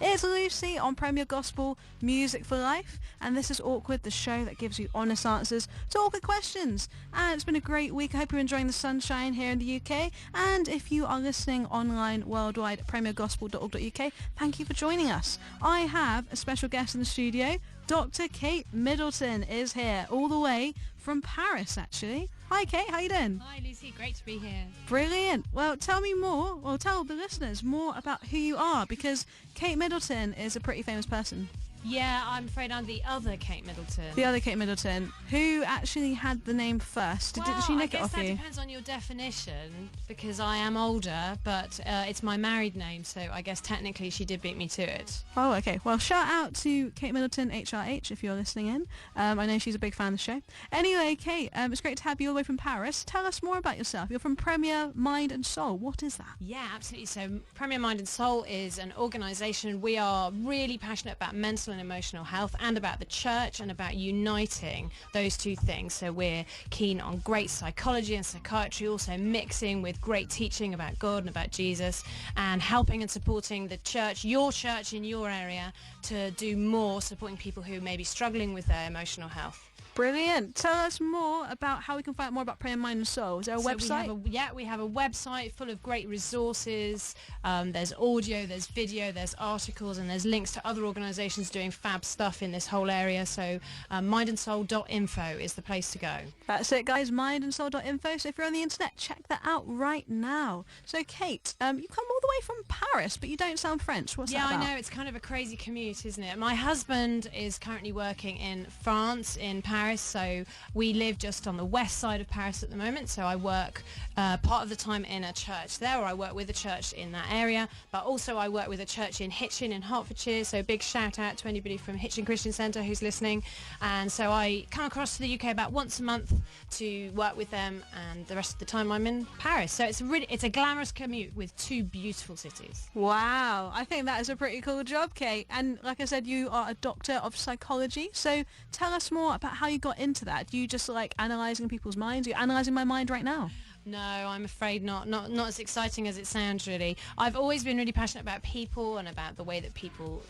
It's Lucy on Premier Gospel Music for Life, and this is Awkward, the show that gives you honest answers to awkward questions. And it's been a great week. I hope you're enjoying the sunshine here in the UK. And if you are listening online worldwide at premiergospel.org.uk, thank you for joining us. I have a special guest in the studio. Dr. Kate Middleton is here, all the way from Paris, actually. Hi, Kate. How you doing? Hi, Lucy. Great to be here. Brilliant. Well, tell the listeners more about who you are, because Kate Middleton is a pretty famous person. Yeah, I'm afraid I'm the other Kate Middleton. The other Kate Middleton, who actually had the name first. Did she nick it off you? I guess that depends on your definition, because I am older, but it's my married name, so I guess technically she did beat me to it. Oh, okay. Well, shout out to Kate Middleton, HRH, if you're listening in. I know she's a big fan of the show. Anyway, Kate, it's great to have you all the way from Paris. Tell us more about yourself. You're from Premier Mind and Soul. What is that? Yeah, absolutely. So Premier Mind and Soul is an organisation. We are really passionate about mental and emotional health, and about the church, and about uniting those two things. So we're keen on great psychology and psychiatry, also mixing with great teaching about God and about Jesus, and helping and supporting the church, your church in your area, to do more supporting people who may be struggling with their emotional health. Brilliant. Tell us more about how we can find out more about Premier Mind and Soul. Is there a website? We have a website full of great resources. There's audio, there's video, there's articles, and there's links to other organisations doing fab stuff in this whole area. So mindandsoul.info is the place to go. That's it, guys. Mindandsoul.info. So if you're on the internet, check that out right now. So Kate, you come all the way from Paris, but you don't sound French. What's that about? Yeah, I know. It's kind of a crazy commute, isn't it? My husband is currently working in France, in Paris. So we live just on the west side of Paris at the moment. So I work part of the time in a church there, or I work with a church in that area. But also I work with a church in Hitchin in Hertfordshire. So big shout out to anybody from Hitchin Christian Centre who's listening. And so I come across to the UK about once a month to work with them, and the rest of the time I'm in Paris. So it's a glamorous commute with two beautiful cities. Wow, I think that is a pretty cool job, Kate. And like I said, you are a doctor of psychology. So tell us more about how you got into that. Do you just like analysing people's minds? Are you analysing my mind right now? No, I'm afraid not. Not as exciting as it sounds, really. I've always been really passionate about people and about the way that people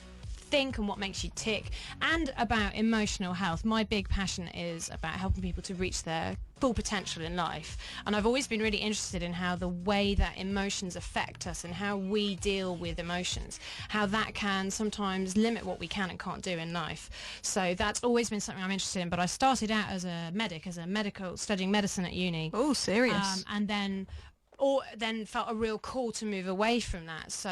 think and what makes you tick, and about emotional health. My big passion is about helping people to reach their full potential in life, and I've always been really interested in how the way that emotions affect us and how we deal with emotions, how that can sometimes limit what we can and can't do in life. So that's always been something I'm interested in. But I started out as a medical, studying medicine at uni. Oh, serious. And then felt a real call to move away from that. So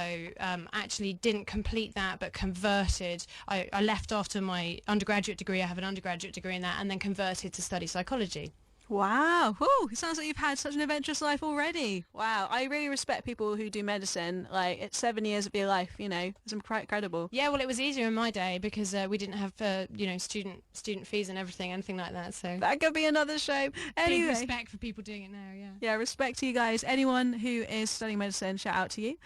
actually didn't complete that, but converted. I left after my undergraduate degree. I have an undergraduate degree in that, and then converted to study psychology. Wow. Whew. It sounds like you've had such an adventurous life already. Wow. I really respect people who do medicine. Like, it's 7 years of your life, you know. It's quite incredible. Yeah, well, it was easier in my day because we didn't have, student fees and anything like that. So that could be another show. Anyway. Big respect for people doing it now, yeah. Yeah, respect to you guys. Anyone who is studying medicine, shout out to you.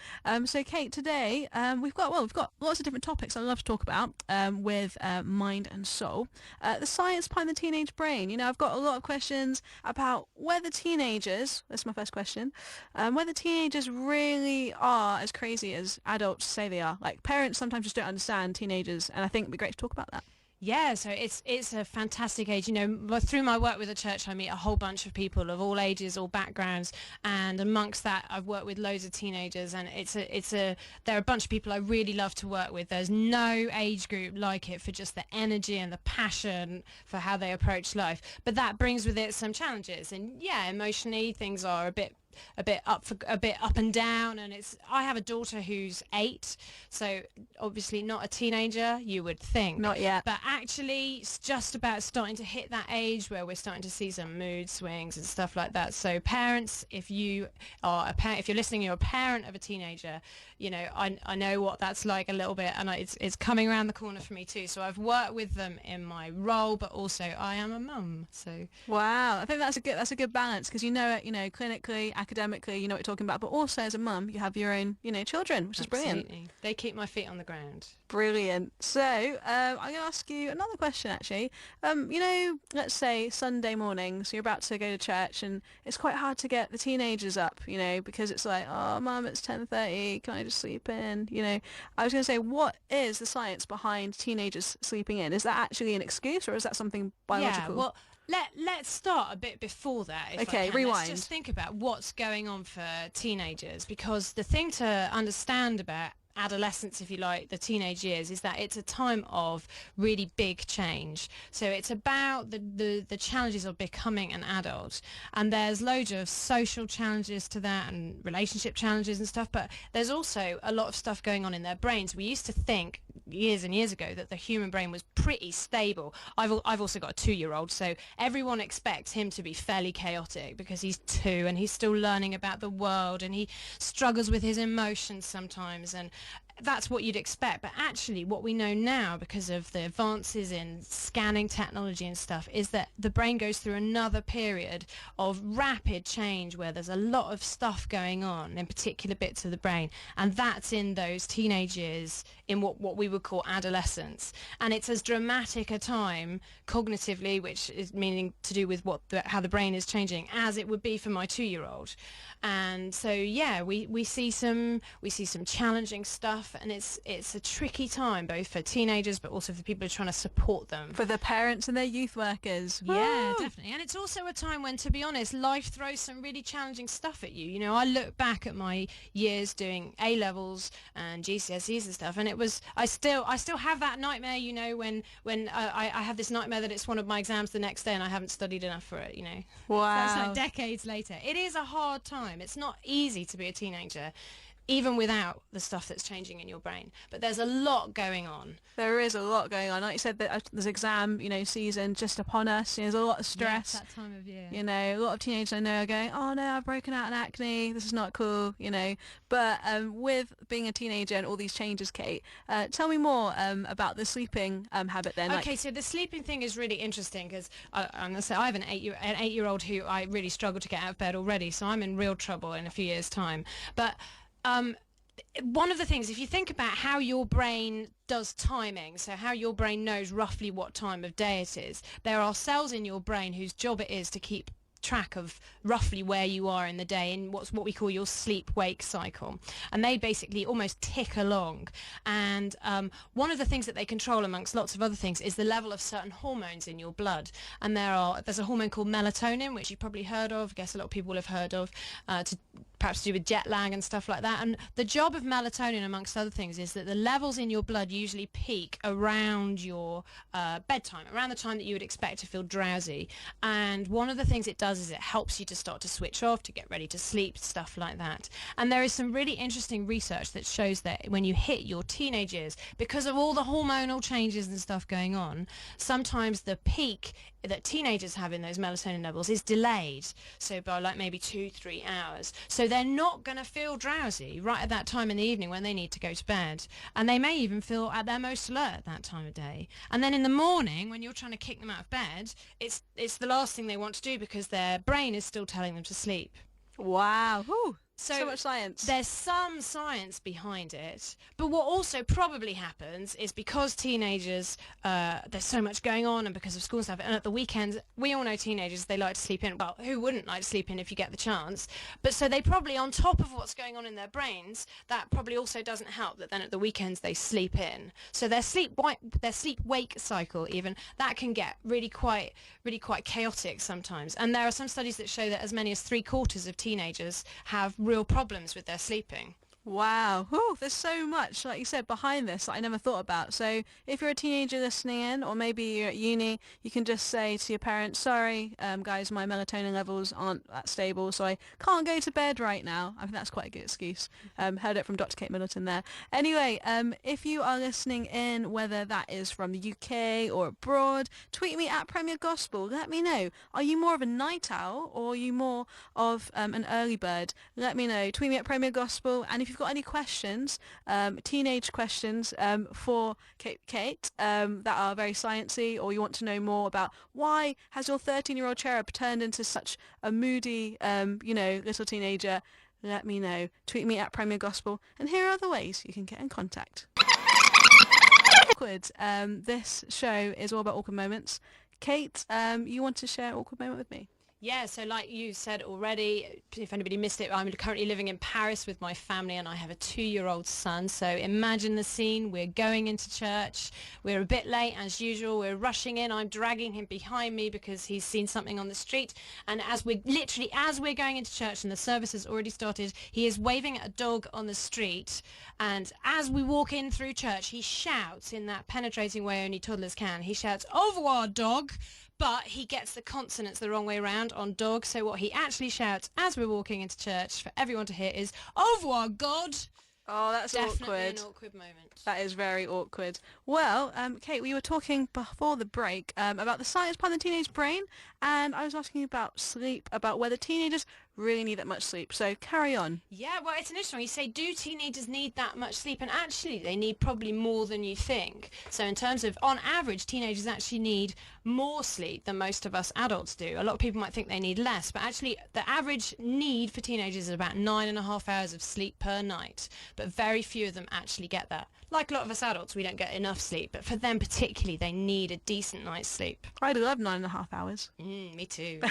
So, Kate, today we've got lots of different topics I love to talk about with mind and soul. The science behind the teenage brain. You know, I've got a lot of questions about whether teenagers, that's my first question, whether teenagers really are as crazy as adults say they are. Like, parents sometimes just don't understand teenagers, and I think it'd be great to talk about that. Yeah, so it's a fantastic age. You know, through my work with the church, I meet a whole bunch of people of all ages, all backgrounds, and amongst that, I've worked with loads of teenagers, and there are a bunch of people I really love to work with. There's no age group like it for just the energy and the passion for how they approach life. But that brings with it some challenges, and yeah, emotionally things are a bit up and down, and I have a daughter who's 8, so obviously not a teenager, you would think. Not yet. But actually it's just about starting to hit that age where we're starting to see some mood swings and stuff like that. So parents, if you're listening, you're a parent of a teenager, you know, I know what that's like a little bit, and it's coming around the corner for me too. So I've worked with them in my role, but also I am a mum. So wow, I think that's a good balance, because you know, clinically, academically, you know what you're talking about, but also as a mum, you have your own, you know, children, which is brilliant. Absolutely. They keep my feet on the ground. Brilliant. So, I'm going to ask you another question, actually. You know, let's say Sunday morning, so you're about to go to church, and it's quite hard to get the teenagers up, you know, because it's like, oh, Mum, it's 10:30, can I just sleep in? You know, I was going to say, what is the science behind teenagers sleeping in? Is that actually an excuse, or is that something biological? Yeah, well, let's start a bit before that. If Okay, I can. rewind. Let's just think about what's going on for teenagers, because the thing to understand about adolescence, if you like, the teenage years, is that it's a time of really big change. So it's about the challenges of becoming an adult, and there's loads of social challenges to that and relationship challenges and stuff, but there's also a lot of stuff going on in their brains. We used to think years and years ago that the human brain was pretty stable. I've also got a 2-year-old, so everyone expects him to be fairly chaotic because he's 2 and he's still learning about the world and he struggles with his emotions sometimes, and that's what you'd expect. But actually what we know now, because of the advances in scanning technology and stuff, is that the brain goes through another period of rapid change where there's a lot of stuff going on in particular bits of the brain, and that's in those teenage years, in what we would call adolescence. And it's as dramatic a time cognitively, which is meaning to do with how the brain is changing, as it would be for my 2-year-old. And so yeah, we see some challenging stuff, and it's a tricky time both for teenagers but also for people who are trying to support them, For the parents and their youth workers. yeah, Woo! definitely. And it's also a time when, to be honest, life throws some really challenging stuff at you. You know, I look back at my years doing A levels and GCSEs and stuff, and it was I still have that nightmare. You know, when I have this nightmare that it's one of my exams the next day and I haven't studied enough for it. You know, Wow. that's like decades later. It is a hard time. It's not easy to be a teenager, even without the stuff that's changing in your brain. But there's a lot going on. There is a lot going on. Like you said, that there's exam, you know, season just upon us. You know, there's a lot of stress. Yeah, it's that time of year. You know, a lot of teenagers I know are going, oh no, I've broken out in acne. This is not cool, you know. But with being a teenager and all these changes, Kate, tell me more about the sleeping habit then. Okay, so the sleeping thing is really interesting because I'm going to say I have an 8-year-old who I really struggle to get out of bed already, so I'm in real trouble in a few years' time. But one of the things, if you think about how your brain does timing, so how your brain knows roughly what time of day it is, there are cells in your brain whose job it is to keep track of roughly where you are in the day in what we call your sleep-wake cycle, and they basically almost tick along. And one of the things that they control, amongst lots of other things, is the level of certain hormones in your blood. And there's a hormone called melatonin, which you've probably heard of. I guess a lot of people will have heard of, perhaps to do with jet lag and stuff like that. And the job of melatonin, amongst other things, is that the levels in your blood usually peak around your bedtime, around the time that you would expect to feel drowsy. And one of the things it does is it helps you to start to switch off, to get ready to sleep, stuff like that. And there is some really interesting research that shows that when you hit your teenage years, because of all the hormonal changes and stuff going on, sometimes the peak that teenagers have in those melatonin levels is delayed, so by like maybe 2-3 hours. So they're not going to feel drowsy right at that time in the evening when they need to go to bed, and they may even feel at their most alert at that time of day. And then in the morning, when you're trying to kick them out of bed, it's the last thing they want to do because their brain is still telling them to sleep. Wow. Whew. So much science. There's some science behind it, but what also probably happens is because teenagers, there's so much going on, and because of school stuff, and at the weekends, we all know teenagers, they like to sleep in. Well, who wouldn't like to sleep in if you get the chance? But so they probably, on top of what's going on in their brains, that probably also doesn't help that then at the weekends they sleep in. So their sleep-wake cycle, even, that can get really quite chaotic sometimes. And there are some studies that show that as many as 3/4 of teenagers have real problems with their sleeping. Wow. Whew, there's so much, like you said, behind this that I never thought about. So if you're a teenager listening in, or maybe you're at uni, you can just say to your parents, sorry, guys, my melatonin levels aren't that stable, so I can't go to bed right now. I think that's quite a good excuse. Heard it from Dr. Kate Middleton there. Anyway, if you are listening in, whether that is from the UK or abroad, tweet me at Premier Gospel. Let me know. Are you more of a night owl, or are you more of an early bird? Let me know. Tweet me at Premier Gospel. And if you've you've got any questions, teenage questions for Kate that are very sciencey, or you want to know more about why has your 13-year-old cherub turned into such a moody, little teenager, let me know. Tweet me at Premier Gospel, and here are other ways you can get in contact. Awkward. This show is all about awkward moments. Kate, you want to share an awkward moment with me? Yeah, so like you said already, if anybody missed it, I'm currently living in Paris with my family and I have a 2-year-old son. So imagine the scene. We're going into church. We're a bit late as usual. We're rushing in. I'm dragging him behind me because he's seen something on the street. And as we're going into church and the service has already started, he is waving at a dog on the street. And as we walk in through church, he shouts in that penetrating way only toddlers can. He shouts, "Au revoir, dog." But he gets the consonants the wrong way round on dog. So what he actually shouts as we're walking into church for everyone to hear is, "Au revoir, God." Oh, that's Definitely awkward. an awkward moment. That is very awkward. Well, Kate, we were talking before the break about the science behind the teenage brain, and I was asking you about sleep, about whether teenagers really need that much sleep. So carry on. Yeah, well, it's an interesting one. You say, do teenagers need that much sleep? And actually, they need probably more than you think. So in terms of, on average, teenagers actually need more sleep than most of us adults do. A lot of people might think they need less, but actually the average need for teenagers is about 9.5 hours of sleep per night. But very few of them actually get that. Like a lot of us adults, we don't get enough sleep, but for them particularly, they need a decent night's sleep. I'd love 9.5 hours. Me too.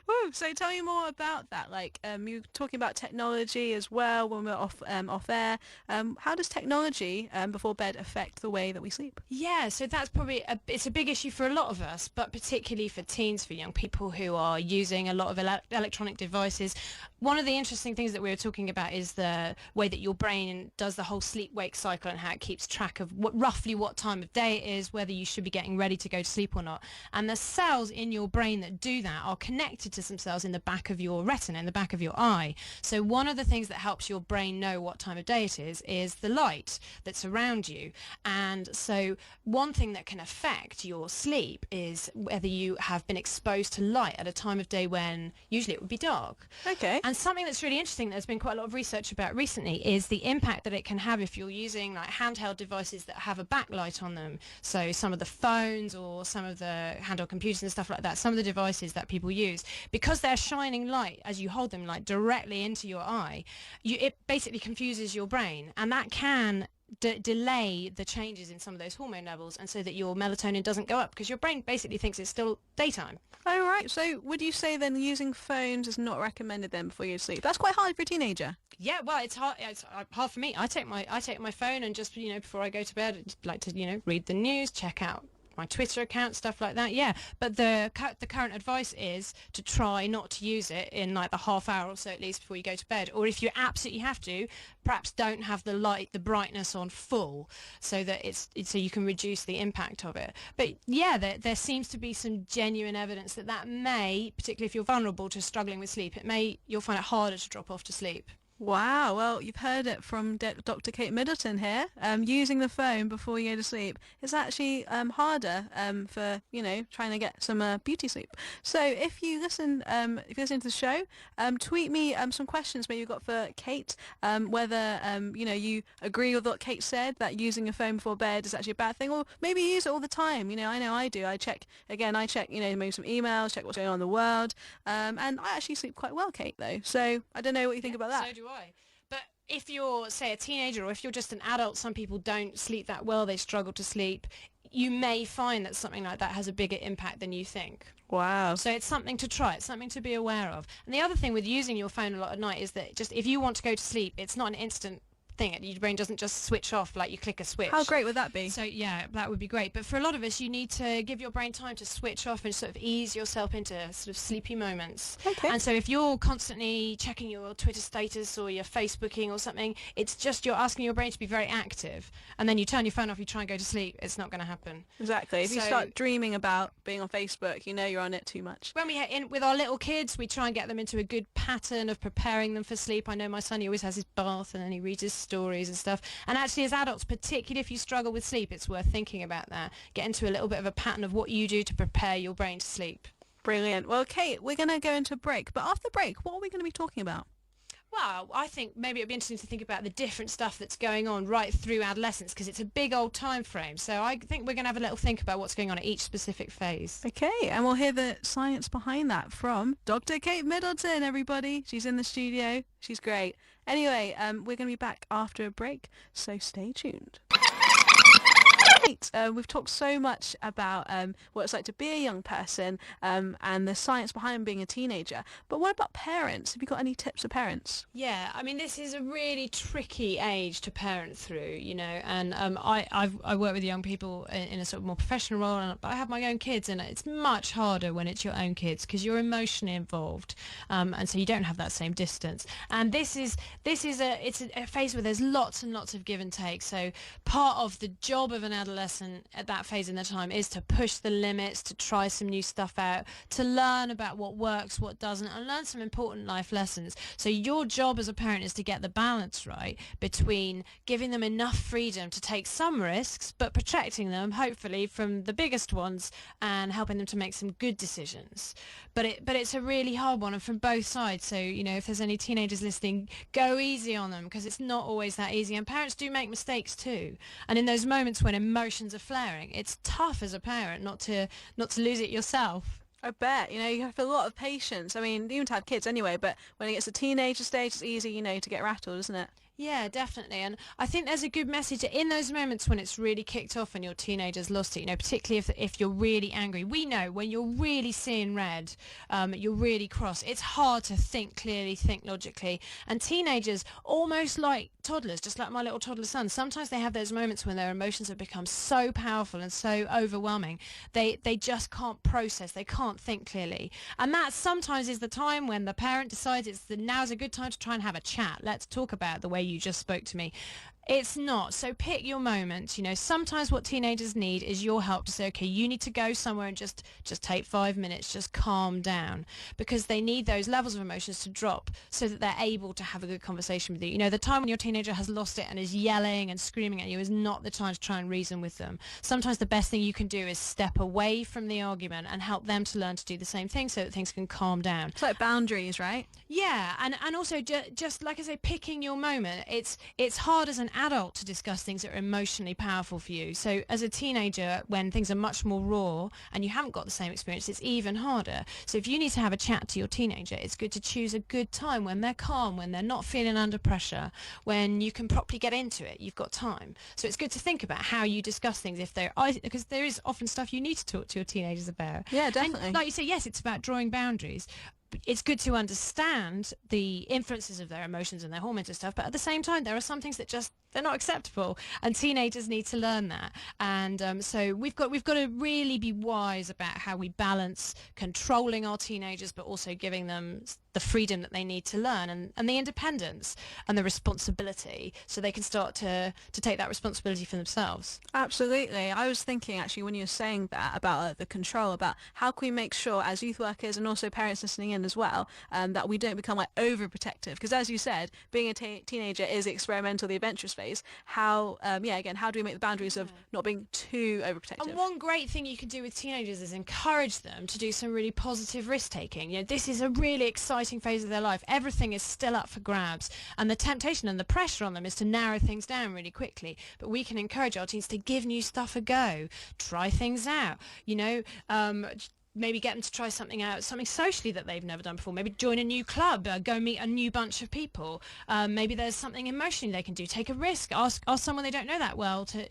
Woo, so tell me more about that. Like, you were talking about technology as well when we were off air. How does technology before bed affect the way that we sleep? Yeah, so that's probably it's a big issue for a lot of us, but particularly for teens, for young people who are using a lot of electronic devices. One of the interesting things that we were talking about is the way that your brain does the whole sleep-wake cycle and how it keeps track of roughly what time of day it is, whether you should be getting ready to go to sleep or not. And the cells in your brain that do that are connected to some cells in the back of your retina, in the back of your eye. So one of the things that helps your brain know what time of day it is the light that's around you. And so one thing that can affect your sleep is whether you have been exposed to light at a time of day when usually it would be dark. Okay. And something that's really interesting, there's been quite a lot of research about recently, is the impact that it can have if you're using like handheld devices that have a backlight on them. So some of the phones or some of the handheld computers and stuff like that, some of the devices that people use, because they're shining light as you hold them like directly into your eye, it basically confuses your brain, and that can delay the changes in some of those hormone levels, and so that your melatonin doesn't go up because your brain basically thinks it's still daytime. Oh, right. So would you say then using phones is not recommended then before you sleep? That's quite hard for a teenager. Yeah, well, it's hard. It's hard for me. I take my phone and just before I go to bed, I'd like to read the news, check out my Twitter account, stuff like that. Yeah, but the current advice is to try not to use it in like the half hour or so at least before you go to bed, or if you absolutely have to, perhaps don't have the brightness on full, so that so you can reduce the impact of it. But yeah, there seems to be some genuine evidence that may, particularly if you're vulnerable to struggling with sleep, you'll find it harder to drop off to sleep. Wow, well, you've heard it from Dr. Kate Middleton here. Using the phone before you go to sleep is actually harder for, trying to get some beauty sleep. So if you listen to the show, tweet me some questions maybe you've got for Kate, whether, you agree with what Kate said, that using your phone before bed is actually a bad thing, or maybe you use it all the time. I know I do. I check, maybe some emails, check what's going on in the world, and I actually sleep quite well, Kate, though. So I don't know what you think about that. So do I. But if you're, say, a teenager, or if you're just an adult, some people don't sleep that well, they struggle to sleep, you may find that something like that has a bigger impact than you think. Wow. So it's something to try, it's something to be aware of. And the other thing with using your phone a lot at night is that just if you want to go to sleep, it's not an instant thing. Your brain doesn't just switch off like you click a switch. How great would that be? So yeah, that would be great. But for a lot of us, you need to give your brain time to switch off and sort of ease yourself into sort of sleepy moments. Okay. And so if you're constantly checking your Twitter status or your Facebooking or something, it's just you're asking your brain to be very active. And then you turn your phone off, you try and go to sleep, it's not going to happen. Exactly. If you start dreaming about being on Facebook, you're on it too much. When we with our little kids, we try and get them into a good pattern of preparing them for sleep. I know my son, he always has his bath and then he reads his stories and stuff. And actually as adults, particularly if you struggle with sleep, it's worth thinking about that. Get into a little bit of a pattern of what you do to prepare your brain to sleep. Brilliant. Well, Kate, we're going to go into a break. But after the break, what are we going to be talking about? Well, I think maybe it'd be interesting to think about the different stuff that's going on right through adolescence, because it's a big old time frame. So I think we're going to have a little think about what's going on at each specific phase. Okay, and we'll hear the science behind that from Dr. Kate Middleton, everybody. She's in the studio. She's great. Anyway, we're going to be back after a break, so stay tuned. We've talked so much about what it's like to be a young person and the science behind being a teenager. But what about parents? Have you got any tips for parents? Yeah, I mean, this is a really tricky age to parent through, you know, and I work with young people in a sort of more professional role, and I have my own kids, and it's much harder when it's your own kids because you're emotionally involved, and so you don't have that same distance. And it's a phase where there's lots and lots of give and take. So part of the job of an adolescent at that phase in their time is to push the limits, to try some new stuff out, to learn about what works, what doesn't, and learn some important life lessons. So your job as a parent is to get the balance right between giving them enough freedom to take some risks, but protecting them, hopefully, from the biggest ones and helping them to make some good decisions. But it's a really hard one, and from both sides. So, you know, if there's any teenagers listening, go easy on them, because it's not always that easy. And parents do make mistakes too. And in those moments when emotions are flaring, it's tough as a parent not to lose it yourself. I bet, you know, you have a lot of patience. I mean, even to have kids anyway, but when it gets to teenager stage, it's easy, you know, to get rattled, isn't it? Yeah, definitely. And I think there's a good message in those moments when it's really kicked off and your teenager's lost it, you know, particularly if you're really angry. We know when you're really seeing red, you're really cross. It's hard to think clearly, think logically. And teenagers, almost like toddlers, just like my little toddler son, sometimes they have those moments when their emotions have become so powerful and so overwhelming, they just can't process, they can't think clearly. And that sometimes is the time when the parent decides now's a good time to try and have a chat. Let's talk about the way you just spoke to me. It's not. So pick your moment. You know, sometimes what teenagers need is your help to say, okay, you need to go somewhere and just take 5 minutes, just calm down, because they need those levels of emotions to drop so that they're able to have a good conversation with you. You know, the time when your teenager has lost it and is yelling and screaming at you is not the time to try and reason with them. Sometimes the best thing you can do is step away from the argument and help them to learn to do the same thing so that things can calm down. It's like boundaries, right? Yeah, and also just like I say, picking your moment. It's hard as an adult to discuss things that are emotionally powerful for you. So as a teenager, when things are much more raw and you haven't got the same experience, it's even harder. So if you need to have a chat to your teenager, it's good to choose a good time when they're calm, when they're not feeling under pressure, when you can properly get into it. You've got time. So it's good to think about how you discuss things because there is often stuff you need to talk to your teenagers about. Yeah, definitely. And like you say, yes, it's about drawing boundaries. It's good to understand the influences of their emotions and their hormones and stuff, but at the same time, there are some things that they're not acceptable, and teenagers need to learn that. And so we've got to really be wise about how we balance controlling our teenagers, but also giving them the freedom that they need to learn, and the independence and the responsibility, so they can start to take that responsibility for themselves. Absolutely. I was thinking actually when you were saying that about the control, about how can we make sure as youth workers and also parents listening in as well, that we don't become like overprotective, because as you said, being a teenager is the experimental, the adventurous phase. How how do we make the boundaries of not being too overprotective? And one great thing you can do with teenagers is encourage them to do some really positive risk taking. You know, this is a really exciting phase of their life. Everything is still up for grabs, and the temptation and the pressure on them is to narrow things down really quickly. But we can encourage our teens to give new stuff a go, try things out, you know, maybe get them to try something out, something socially that they've never done before. Maybe join a new club, go meet a new bunch of people. Maybe there's something emotionally they can do. Take a risk. Ask someone they don't know that well to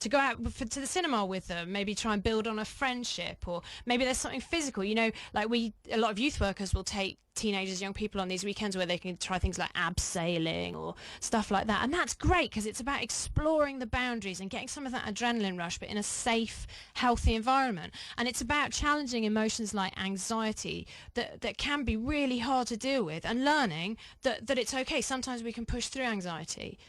go out to the cinema with them. Maybe try and build on a friendship, or maybe there's something physical. You know, like a lot of youth workers will take teenagers, young people on these weekends where they can try things like abseiling or stuff like that, and that's great because it's about exploring the boundaries and getting some of that adrenaline rush, but in a safe, healthy environment. And it's about challenging emotions like anxiety that can be really hard to deal with, and learning that it's okay. Sometimes we can push through anxiety.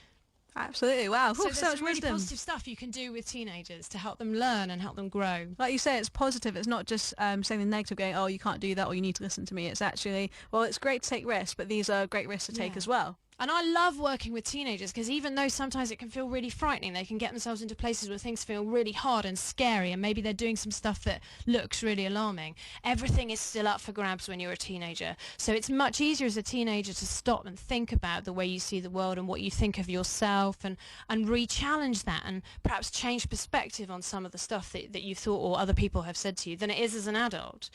Absolutely. Wow. So there's so much some really wisdom. positive stuff you can do with teenagers to help them learn and help them grow. Like you say, it's positive. It's not just saying the negative, going, oh, you can't do that, or you need to listen to me. It's actually, well, it's great to take risks, but these are great risks to take as well. And I love working with teenagers because even though sometimes it can feel really frightening, they can get themselves into places where things feel really hard and scary, and maybe they're doing some stuff that looks really alarming. Everything is still up for grabs when you're a teenager. So it's much easier as a teenager to stop and think about the way you see the world and what you think of yourself, and re-challenge that, and perhaps change perspective on some of the stuff that you thought or other people have said to you than it is as an adult.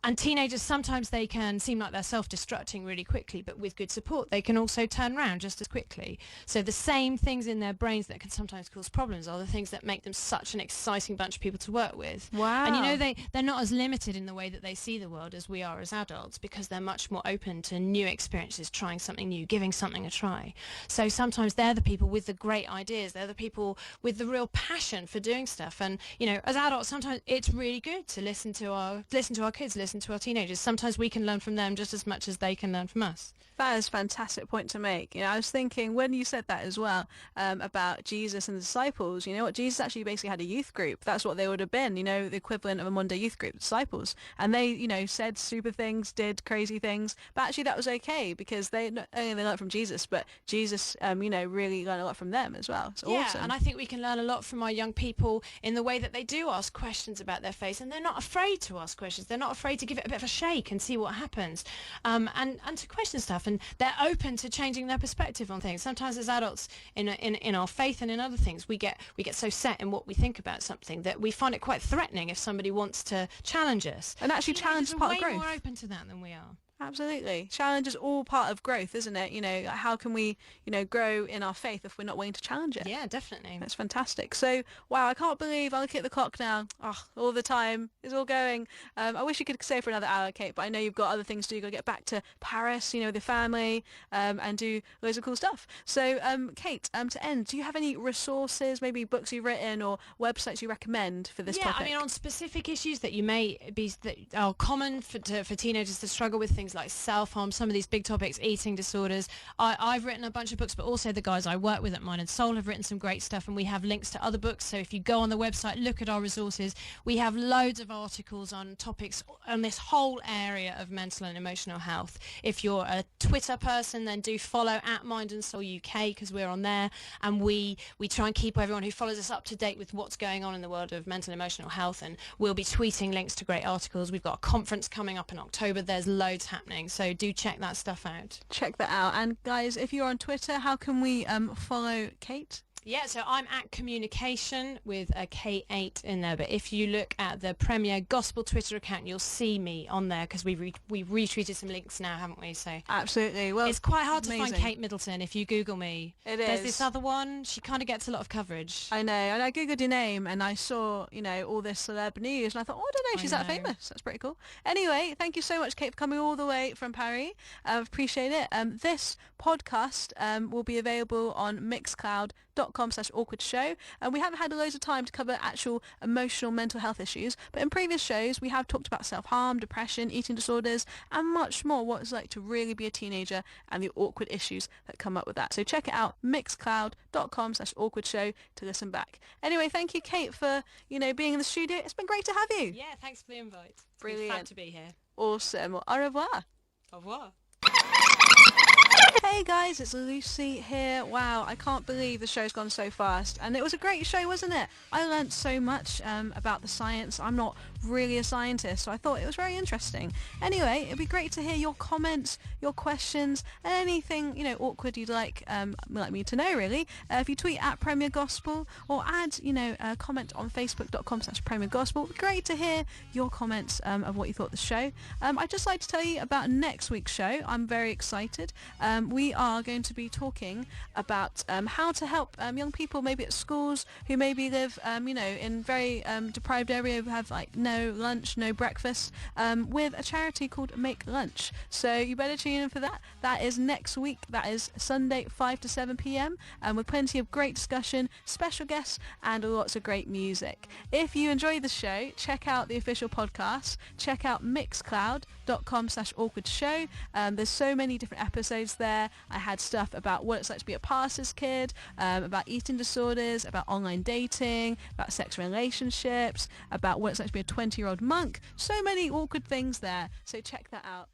And teenagers, sometimes they can seem like they're self-destructing really quickly, but with good support they can also turn around just as quickly. So the same things in their brains that can sometimes cause problems are the things that make them such an exciting bunch of people to work with. Wow. And you know, they're not as limited in the way that they see the world as we are as adults, because they're much more open to new experiences, trying something new, giving something a try. So sometimes they're the people with the great ideas, they're the people with the real passion for doing stuff. And you know, as adults, sometimes it's really good to listen to our kids, listen to our teenagers. Sometimes we can learn from them just as much as they can learn from us. That is a fantastic point to make. You know, I was thinking when you said that as well, about Jesus and the disciples, you know what, Jesus actually basically had a youth group. That's what they would have been, you know, the equivalent of a Monday youth group, the disciples. And they, you know, said super things, did crazy things, but actually that was okay because they not only they learned from Jesus, but Jesus, you know, really learned a lot from them as well. It's awesome. And I think we can learn a lot from our young people in the way that they do ask questions about their faith, and they're not afraid to ask questions. They're not afraid to give it a bit of a shake and see what happens, and to question stuff, and they're open to changing their perspective on things. Sometimes as adults in our faith and in other things, we get so set in what we think about something that we find it quite threatening if somebody wants to challenge us. And actually challenge is part of way growth. more open to that than we are. Absolutely. Challenge is all part of growth, isn't it? You know, how can we, you know, grow in our faith if we're not willing to challenge it? Yeah, definitely. That's fantastic. So, wow, I can't believe I look at the clock now. Oh, all the time is all going. I wish you could stay for another hour, Kate, but I know you've got other things to do. You've got to get back to Paris, you know, with your family, and do loads of cool stuff. So, Kate, to end, do you have any resources, maybe books you've written or websites you recommend for this topic? Yeah, I mean, on specific issues that you may be that are common for teenagers to struggle with, things like self-harm, some of these big topics, eating disorders. I've written a bunch of books, but also the guys I work with at Mind and Soul have written some great stuff, and we have links to other books. So if you go on the website, look at our resources, we have loads of articles on topics on this whole area of mental and emotional health. If you're a Twitter person, then do follow at Mind and Soul UK, because we're on there, and we try and keep everyone who follows us up to date with what's going on in the world of mental and emotional health, and we'll be tweeting links to great articles. We've got a conference coming up in October. There's loads happening. So do check that stuff out. Check that out. And guys, if you're on Twitter, how can we follow Kate? Yeah, so I'm at Communication with a K8 in there, but if you look at the Premier Gospel Twitter account, you'll see me on there, because we've retweeted some links now, haven't we? So Absolutely. Well, it's quite hard amazing to find Kate Middleton if you Google me. There's this other one. She kind of gets a lot of coverage. I know, and I googled your name and I saw, you know, all this celeb news, and I thought, oh, I don't know, she's that famous. That's pretty cool. Anyway, thank you so much, Kate, for coming all the way from Paris. Appreciate it. This podcast will be available on mixcloud.com/awkward show, and we haven't had loads of time to cover actual emotional mental health issues, but in previous shows we have talked about self-harm, depression, eating disorders, and much more, what it's like to really be a teenager and the awkward issues that come up with that. So check it out, mixcloud.com/awkward show, to listen back. Anyway, thank you, Kate, for, you know, being in the studio. It's been great to have you. Yeah, thanks for the invite. It's Brilliant. been fun to be here. Awesome. Well, au revoir. Au revoir. Hey guys, it's Lucy here. Wow, I can't believe the show's gone so fast, and it was a great show, wasn't it? I learnt so much about the science. I'm not really a scientist, so I thought it was very interesting. Anyway, it'd be great to hear your comments, your questions, and anything, you know, awkward you'd like me to know, really. If you tweet at Premier Gospel, or add, you know, a comment on facebook.com/Premier Gospel. It'd be great to hear your comments of what you thought of the show. I'd just like to tell you about next week's show. I'm very excited. We are going to be talking about how to help young people, maybe at schools, who maybe live, you know, in very deprived area, who have like no lunch, no breakfast, with a charity called Make Lunch. So you better tune in for that. That is next week. That is Sunday, 5 to 7 p.m. With plenty of great discussion, special guests, and lots of great music. If you enjoyed the show, check out the official podcast. Check out mixcloud.com/awkward show. There's so many different episodes there. I had stuff about what it's like to be a pastor's kid, about eating disorders, about online dating, about sex relationships, about what it's like to be a 20-year-old monk. So many awkward things there. So check that out.